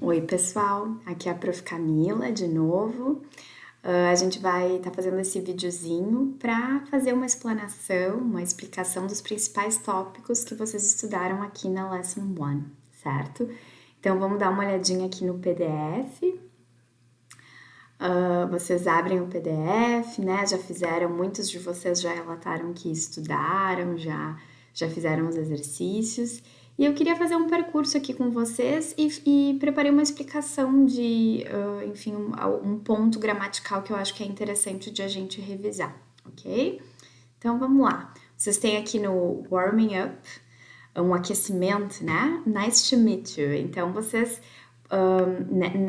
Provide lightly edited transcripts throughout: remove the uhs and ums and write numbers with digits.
Oi, pessoal, aqui é a Prof. Camila de novo. A gente vai estar fazendo esse videozinho para fazer uma explanação, uma explicação dos principais tópicos que vocês estudaram aqui na Lesson 1, certo? Então vamos dar uma olhadinha aqui no PDF. Vocês abrem o PDF, né? Muitos de vocês já relataram que estudaram, já fizeram os exercícios. E eu queria fazer um percurso aqui com vocês e preparei uma explicação de, enfim, um ponto gramatical que eu acho que é interessante de a gente revisar, ok? Então vamos lá. Vocês têm aqui no Warming Up um aquecimento, né? Nice to meet you. Então vocês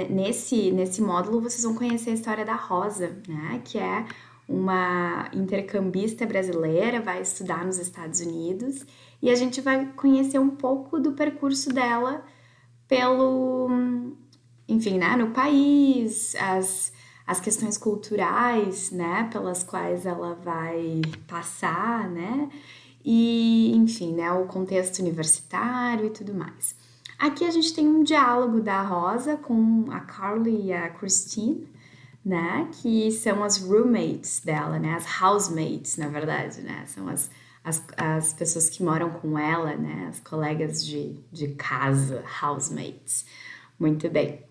nesse módulo vocês vão conhecer a história da Rosa, né? Que é uma intercambista brasileira, vai estudar nos Estados Unidos e a gente vai conhecer um pouco do percurso dela enfim, né? No país, as questões culturais, né? Pelas quais ela vai passar, né? E, enfim, né? O contexto universitário e tudo mais. Aqui a gente tem um diálogo da Rosa com a Carly e a Christine, né? Que são as roommates dela, né? As housemates, na verdade, né? São as pessoas que moram com ela, né? As colegas de casa, housemates. Muito bem.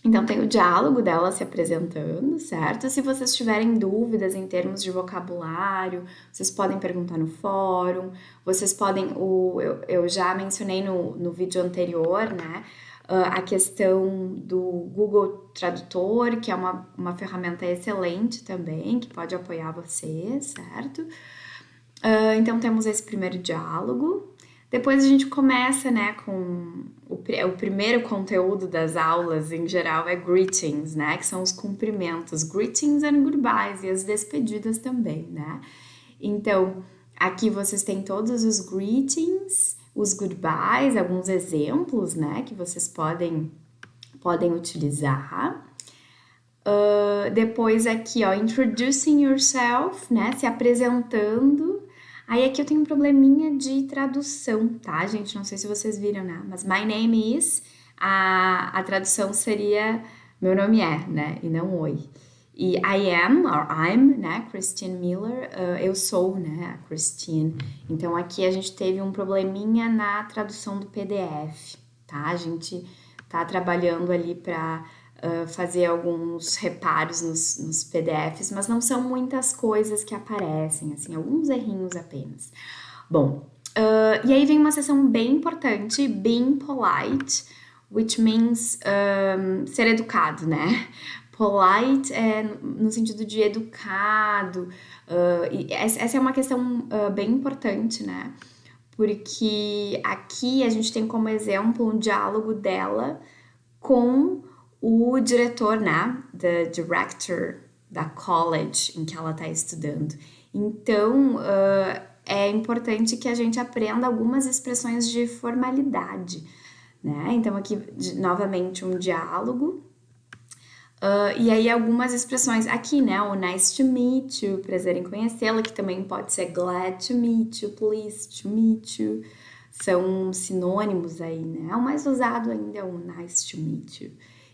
Então, tem o diálogo dela se apresentando, certo? Se vocês tiverem dúvidas em termos de vocabulário, vocês podem perguntar no fórum, vocês podem, eu já mencionei no vídeo anterior, né? A questão do Google Tradutor, que é uma ferramenta excelente também, que pode apoiar vocês, certo? Então, temos esse primeiro diálogo. Depois a gente começa, né, com o primeiro conteúdo das aulas, em geral, é greetings, né, que são os cumprimentos, greetings and goodbyes, e as despedidas também, né. Então, aqui vocês têm todos os greetings, os goodbyes, alguns exemplos, né, que vocês podem utilizar. Depois aqui, ó, introducing yourself, né, se apresentando. Aí aqui eu tenho um probleminha de tradução, tá, gente? Não sei se vocês viram, né? Mas my name is, a tradução seria meu nome é, né? E não oi. E I am, or I'm, né? Christine Miller, eu sou, né? A Christine. Então aqui a gente teve um probleminha na tradução do PDF, tá? A gente tá trabalhando ali para fazer alguns reparos nos PDFs, mas não são muitas coisas que aparecem, assim, alguns errinhos apenas. Bom, e aí vem uma seção bem importante, being polite, which means ser educado, né? Polite é no sentido de educado, e essa é uma questão bem importante, né? Porque aqui a gente tem como exemplo um diálogo dela com o diretor, né, the director da college em que ela está estudando. Então, é importante que a gente aprenda algumas expressões de formalidade, né? Então, aqui, novamente, um diálogo. E aí, algumas expressões aqui, né? O nice to meet you, prazer em conhecê-la, que também pode ser glad to meet you, pleased to meet you. São sinônimos aí, né? O mais usado ainda é o nice to meet you.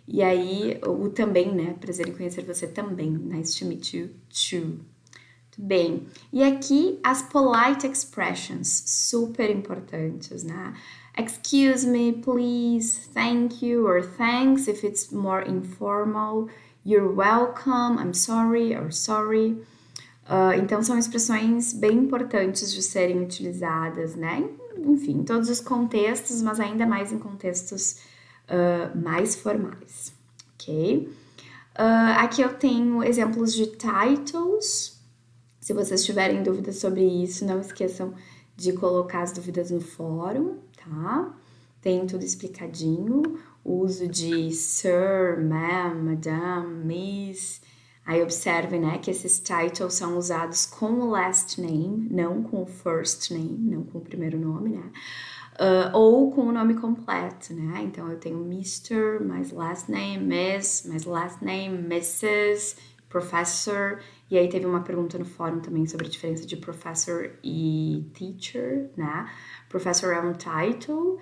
E aí, o também, né? Prazer em conhecer você também. Nice to meet you, too. Muito bem. E aqui, as polite expressions, super importantes, né? Excuse me, please, thank you, or thanks, if it's more informal. You're welcome, I'm sorry, or sorry. Então, são expressões bem importantes de serem utilizadas, né? Enfim, em todos os contextos, mas ainda mais em contextos mais formais, ok? Aqui eu tenho exemplos de titles. Se vocês tiverem dúvidas sobre isso, não esqueçam de colocar as dúvidas no fórum, tá? Tem tudo explicadinho. O uso de sir, ma'am, madame, miss. Aí observem, né, que esses titles são usados com o last name, não com o first name, não com o primeiro nome, né? Ou com o nome completo, né? Então eu tenho Mr., my last name, Miss, my last name, Mrs., Professor. E aí teve uma pergunta no fórum também sobre a diferença de professor e teacher, né? Professor é um title,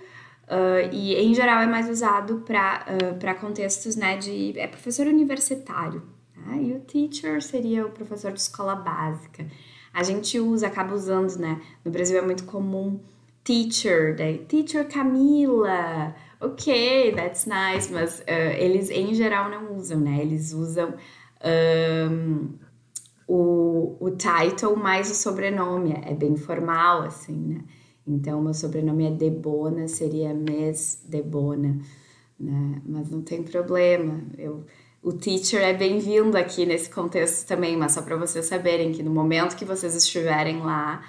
E em geral é mais usado para contextos, né, é professor universitário, tá? E o teacher seria o professor de escola básica. A gente acaba usando, né? No Brasil é muito comum teacher, daí teacher Camila, ok, that's nice, mas eles em geral não usam, né? Eles usam o title mais o sobrenome, é bem formal, assim, né? Então, meu sobrenome é Debona, seria Miss Debona, né? Mas não tem problema, o teacher é bem-vindo aqui nesse contexto também, mas só para vocês saberem que no momento que vocês estiverem lá,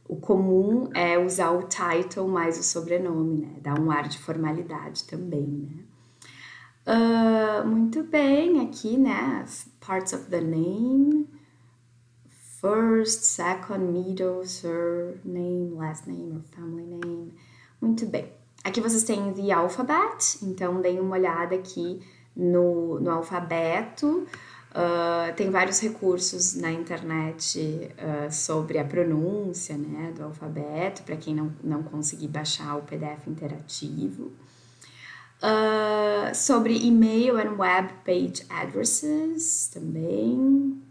o comum é usar o title mais o sobrenome, né? Dá um ar de formalidade também, né? Muito bem, aqui, né? Parts of the name. First, second, middle, surname, last name or family name. Muito bem. Aqui vocês têm the alphabet, então deem uma olhada aqui no alfabeto. Tem vários recursos na internet sobre a pronúncia, né, do alfabeto, para quem não conseguir baixar o PDF interativo. Sobre e-mail and web page addresses também.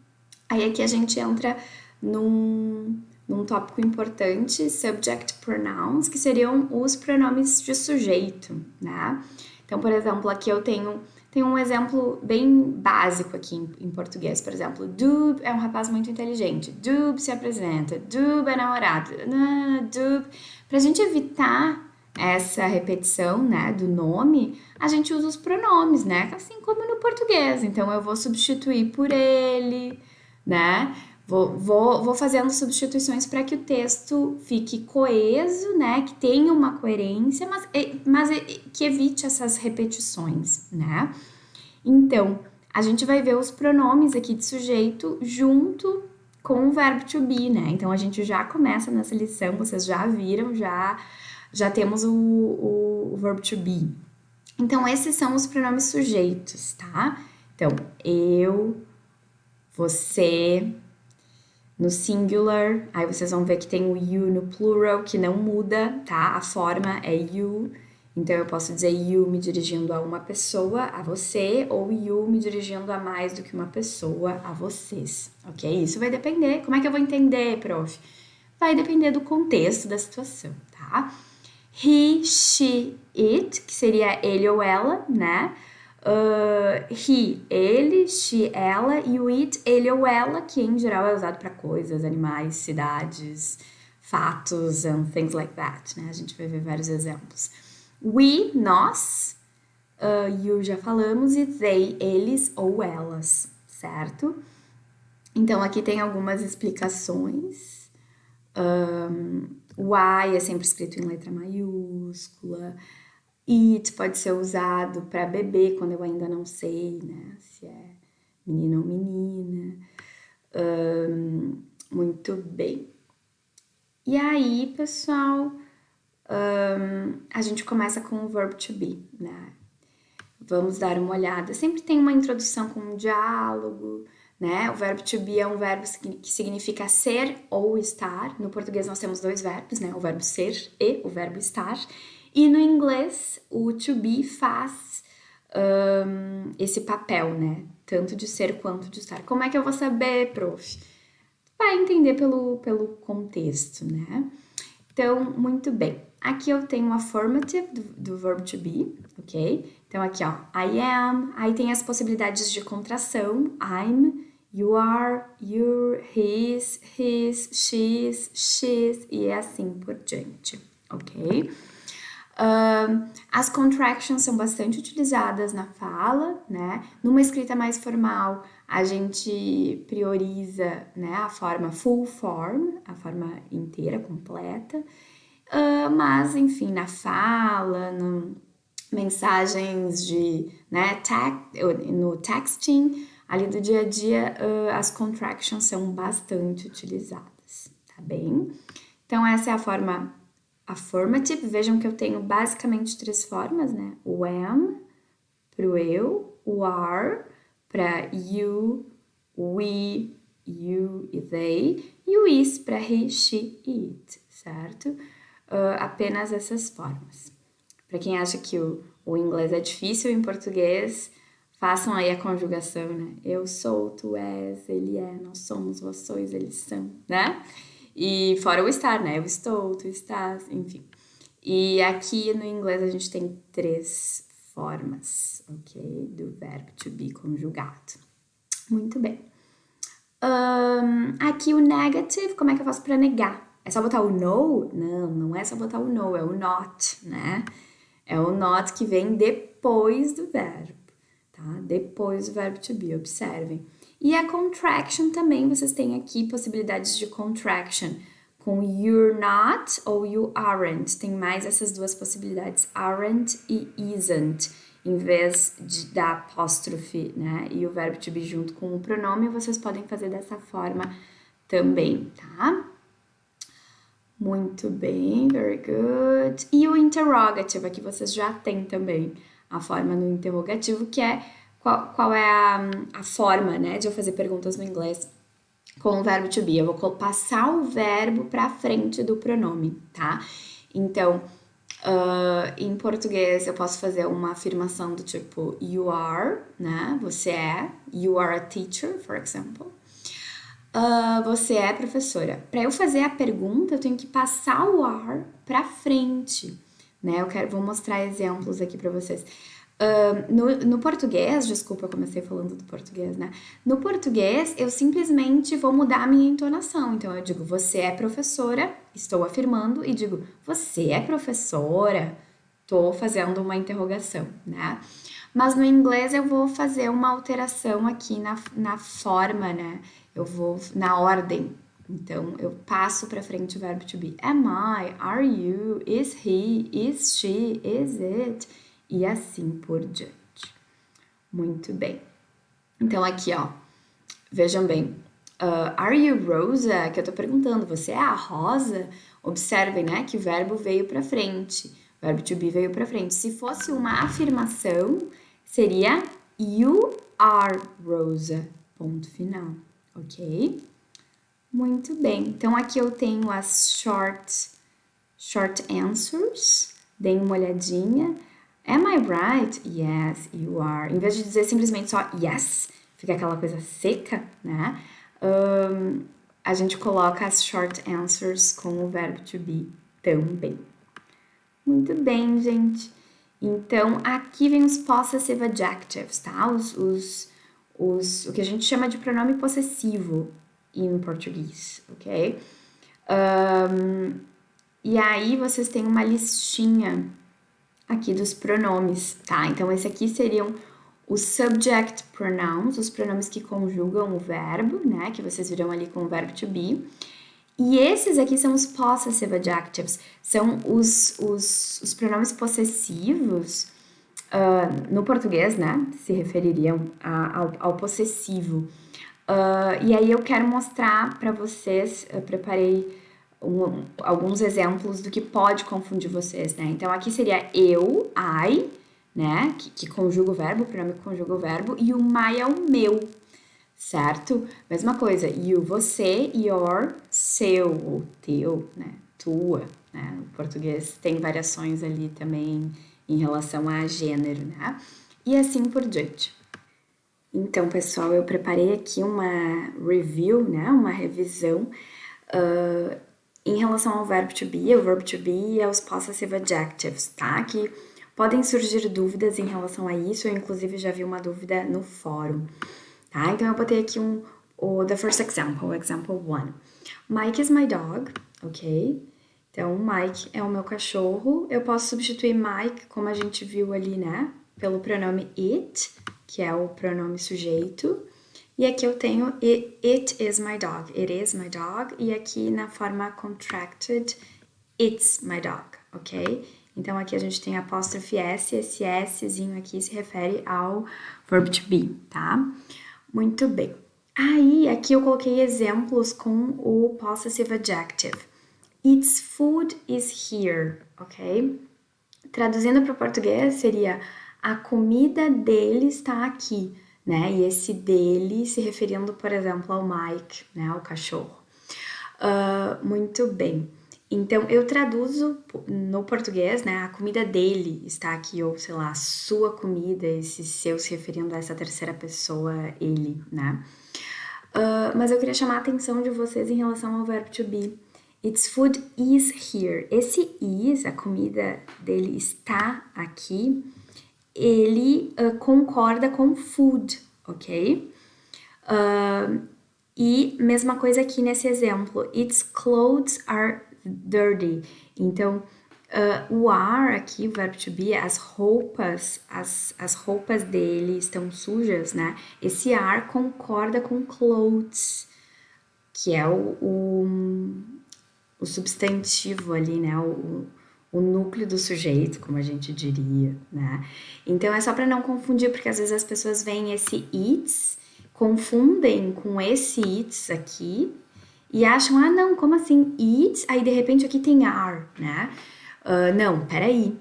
Aí aqui a gente entra num tópico importante, subject pronouns, que seriam os pronomes de sujeito, né? Então, por exemplo, aqui eu tenho um exemplo bem básico aqui em português, por exemplo, Dub é um rapaz muito inteligente, Dub se apresenta, Dub é namorado, Dub. Pra gente evitar essa repetição, né, do nome, a gente usa os pronomes, né, assim como no português. Então, eu vou substituir por ele, né, vou fazendo substituições para que o texto fique coeso, né, que tenha uma coerência, mas que evite essas repetições, né. Então, a gente vai ver os pronomes aqui de sujeito junto com o verbo to be, né. Então, a gente já começa nessa lição, vocês já viram, já temos o verbo to be. Então, esses são os pronomes sujeitos, tá? Então, eu, você, no singular, aí vocês vão ver que tem o you no plural, que não muda, tá? A forma é you, então eu posso dizer you me dirigindo a uma pessoa, a você, ou you me dirigindo a mais do que uma pessoa, a vocês, ok? Isso vai depender. Como é que eu vou entender, prof? Vai depender do contexto da situação, tá? He, she, it, que seria ele ou ela, né? He, ele, she, ela, e o it, ele ou ela, que em geral é usado para coisas, animais, cidades, fatos, and things like that, né? A gente vai ver vários exemplos. We, nós, you já falamos, e they, eles ou elas, certo? Então, aqui tem algumas explicações. O I é sempre escrito em letra maiúscula. It pode ser usado para bebê quando eu ainda não sei, né? Se é menino ou menina. Muito bem. E aí, pessoal, a gente começa com o verb to be, né? Vamos dar uma olhada. Sempre tem uma introdução com um diálogo, né? O verbo to be é um verbo que significa ser ou estar. No português nós temos dois verbos, né? O verbo ser e o verbo estar. E no inglês, o to be faz esse papel, né? Tanto de ser quanto de estar. Como é que eu vou saber, prof? Vai entender pelo contexto, né? Então, muito bem. Aqui eu tenho o affirmative do verbo to be, ok? Então, aqui, ó, I am. Aí tem as possibilidades de contração. I'm, you are, you're, his, she's, e assim por diante, ok? As contractions são bastante utilizadas na fala, né? Numa escrita mais formal, a gente prioriza, né, a forma full form, a forma inteira, completa. Mas, enfim, na fala, mensagens de, né, no texting, ali do dia a dia, as contractions são bastante utilizadas, tá bem? Então, essa é a forma affirmative. Vejam que eu tenho basicamente três formas, né? O am, pro eu, o are, para you, we, you e they, e o is para he, she e it, certo? Apenas essas formas. Para quem acha que o inglês é difícil em português, façam aí a conjugação, né? Eu sou, tu és, ele é, nós somos, vós sois, eles são, né? E fora o estar, né? Eu estou, tu estás, enfim. E aqui no inglês a gente tem 3 formas, ok? Do verbo to be conjugado. Muito bem. Aqui o negative, como é que eu faço para negar? É só botar o no? Não, não é só botar o no, é o not, né? É o not que vem depois do verbo, tá? Depois do verbo to be, observem. E a contraction também, vocês têm aqui possibilidades de contraction com you're not ou you aren't. Tem mais essas 2 possibilidades, aren't e isn't, em vez da apóstrofe, né? E o verbo to be junto com o pronome, vocês podem fazer dessa forma também, tá? Muito bem, very good. E o interrogative, aqui vocês já têm também a forma no interrogativo, que é qual é a forma, né, de eu fazer perguntas no inglês com o verbo to be. Eu vou passar o verbo para frente do pronome, tá? Então, em português eu posso fazer uma afirmação do tipo you are, né? Você é. You are a teacher, for example. Você é professora. Para eu fazer a pergunta, eu tenho que passar o are para frente, né? Vou mostrar exemplos aqui para vocês. No português, desculpa, eu comecei falando do português, né? No português, eu simplesmente vou mudar a minha entonação. Então, eu digo, você é professora, estou afirmando, e digo, você é professora, estou fazendo uma interrogação, né? Mas no inglês, eu vou fazer uma alteração aqui na forma, né? Eu vou na ordem. Então, eu passo para frente o verbo to be. Am I? Are you? Is he? Is she? Is it? E assim por diante. Muito bem. Então, aqui, ó, vejam bem. Are you Rosa? Que eu tô perguntando, você é a Rosa? Observem, né, que o verbo veio para frente. O verbo to be veio para frente. Se fosse uma afirmação, seria you are Rosa. Ponto final, ok? Muito bem. Então, aqui eu tenho as short answers. Deem uma olhadinha. Am I right? Yes, you are. Em vez de dizer simplesmente só yes, fica aquela coisa seca, né? A gente coloca as short answers com o verbo to be também. Muito bem, gente. Então, aqui vem os possessive adjectives, tá? O que a gente chama de pronome possessivo em português, ok? E aí, vocês têm uma listinha aqui dos pronomes, tá? Então, esse aqui seriam os subject pronouns, os pronomes que conjugam o verbo, né? Que vocês viram ali com o verbo to be. E esses aqui são os possessive adjectives, são os pronomes possessivos, no português, né? Se refeririam ao possessivo. E aí eu quero mostrar para vocês, eu preparei alguns exemplos do que pode confundir vocês, né? Então, aqui seria eu, I, né? Que conjuga o verbo, o pronome que conjuga o verbo, e o my é o meu, certo? Mesma coisa, you, você, your, seu, ou teu, né? Tua, né? O português tem variações ali também em relação a gênero, né? E assim por diante. Então, pessoal, eu preparei aqui uma review, né? Uma revisão em relação ao verbo to be, o verbo to be e aos possessive adjectives, tá? Que podem surgir dúvidas em relação a isso, eu inclusive já vi uma dúvida no fórum, tá? Então eu botei aqui the first example, example 1. Mike is my dog, ok? Então, Mike é o meu cachorro. Eu posso substituir Mike, como a gente viu ali, né? Pelo pronome it, que é o pronome sujeito. E aqui eu tenho it is my dog, it is my dog. E aqui na forma contracted, it's my dog, ok? Então, aqui a gente tem apóstrofe S, esse Szinho aqui se refere ao verb to be, tá? Muito bem. Aí, aqui eu coloquei exemplos com o possessive adjective. Its food is here, ok? Traduzindo para o português, seria a comida dele está aqui, né? E esse dele se referindo, por exemplo, ao Mike, né? Ao cachorro. Muito bem. Então, eu traduzo no português, né? A comida dele está aqui, ou sei lá, a sua comida, esse seu se referindo a essa terceira pessoa, ele, né? Mas eu queria chamar a atenção de vocês em relação ao verbo to be. Its food is here. Esse is, a comida dele está aqui, ele concorda com food, ok? E mesma coisa aqui nesse exemplo. Its clothes are dirty. Então, o are aqui, o verbo to be, as roupas dele estão sujas, né? Esse are concorda com clothes, que é o substantivo ali, né? O núcleo do sujeito, como a gente diria, né? Então é só para não confundir, porque às vezes as pessoas veem esse its, confundem com esse its aqui e acham, ah, não, como assim its? Aí de repente aqui tem are, né? Não, peraí.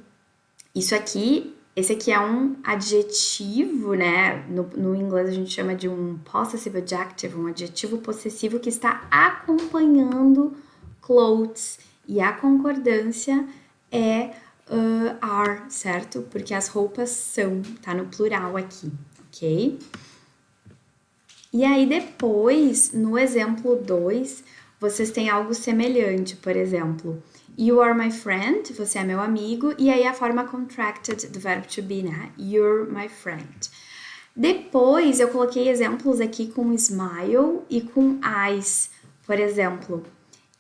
Isso aqui, esse aqui é um adjetivo, né? No inglês a gente chama de um possessive adjective, um adjetivo possessivo que está acompanhando clothes. E a concordância é are, certo? Porque as roupas são, tá no plural aqui, ok? E aí depois, no exemplo 2, vocês têm algo semelhante, por exemplo, you are my friend, você é meu amigo, e aí a forma contracted do verbo to be, né? You're my friend. Depois eu coloquei exemplos aqui com smile e com eyes. Por exemplo,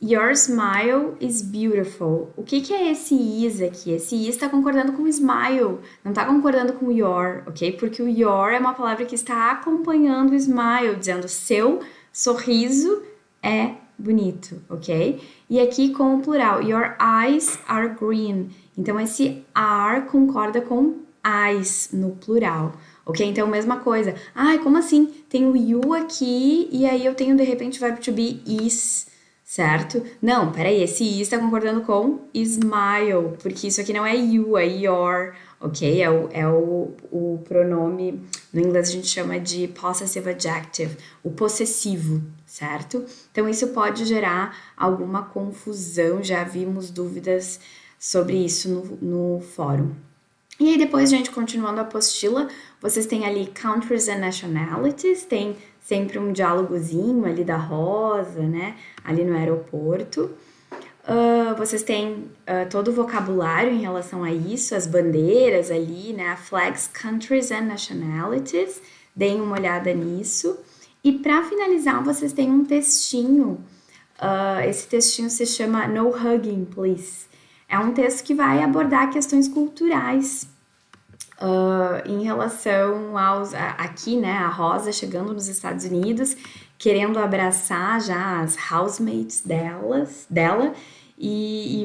your smile is beautiful. O que é esse is aqui? Esse is está concordando com smile, não está concordando com your, ok? Porque o your é uma palavra que está acompanhando o smile, dizendo seu sorriso é bonito, ok? E aqui com o plural, your eyes are green. Então esse are concorda com eyes no plural, ok? Então mesma coisa. Ai, como assim? Tem o you aqui e aí eu tenho de repente o verbo to be is, certo? Não, peraí, esse is está concordando com smile, porque isso aqui não é you, é your, ok? É o pronome, no inglês a gente chama de possessive adjective, o possessivo, certo? Então isso pode gerar alguma confusão, já vimos dúvidas sobre isso no fórum. E aí depois, gente, continuando a apostila, vocês têm ali countries and nationalities, tem sempre um diálogozinho ali da Rosa, né, ali no aeroporto. Vocês têm todo o vocabulário em relação a isso, as bandeiras ali, né, flags, countries and nationalities, deem uma olhada nisso. E para finalizar, vocês têm um textinho, esse textinho se chama No Hugging, Please. É um texto que vai abordar questões culturais em relação aos... Aqui, né, a Rosa chegando nos Estados Unidos, querendo abraçar já as housemates dela e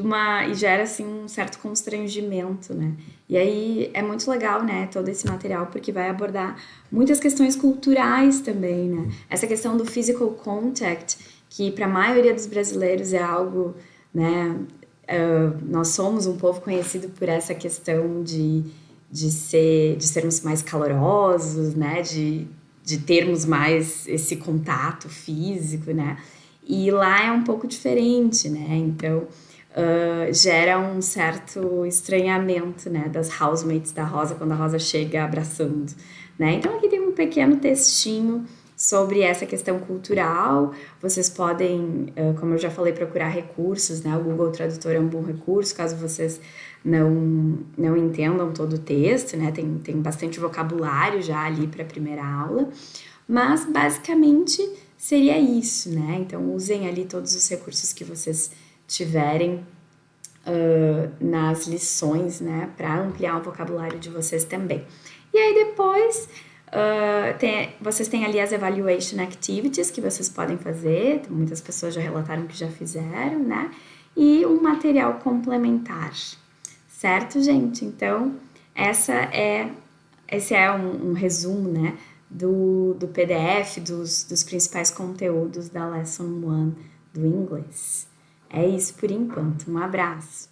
gera, assim, um certo constrangimento, né? E aí é muito legal, né, todo esse material, porque vai abordar muitas questões culturais também, né? Essa questão do physical contact, que para a maioria dos brasileiros é algo, né... nós somos um povo conhecido por essa questão de sermos mais calorosos, né? De termos mais esse contato físico, né? E lá é um pouco diferente, né? Então, gera um certo estranhamento, né? Das housemates da Rosa, quando a Rosa chega abraçando, né? Então, aqui tem um pequeno textinho sobre essa questão cultural. Vocês podem, como eu já falei, procurar recursos, né? O Google Tradutor é um bom recurso, caso vocês não entendam todo o texto, né? Tem bastante vocabulário já ali para a primeira aula, mas basicamente seria isso, né? Então usem ali todos os recursos que vocês tiverem nas lições, né? Para ampliar o vocabulário de vocês também. E aí depois... vocês têm ali as evaluation activities que vocês podem fazer, muitas pessoas já relataram que já fizeram, né? E um material complementar, certo, gente? Então, esse é um resumo, né, do PDF, dos principais conteúdos da Lesson 1 do inglês. É isso por enquanto. Um abraço!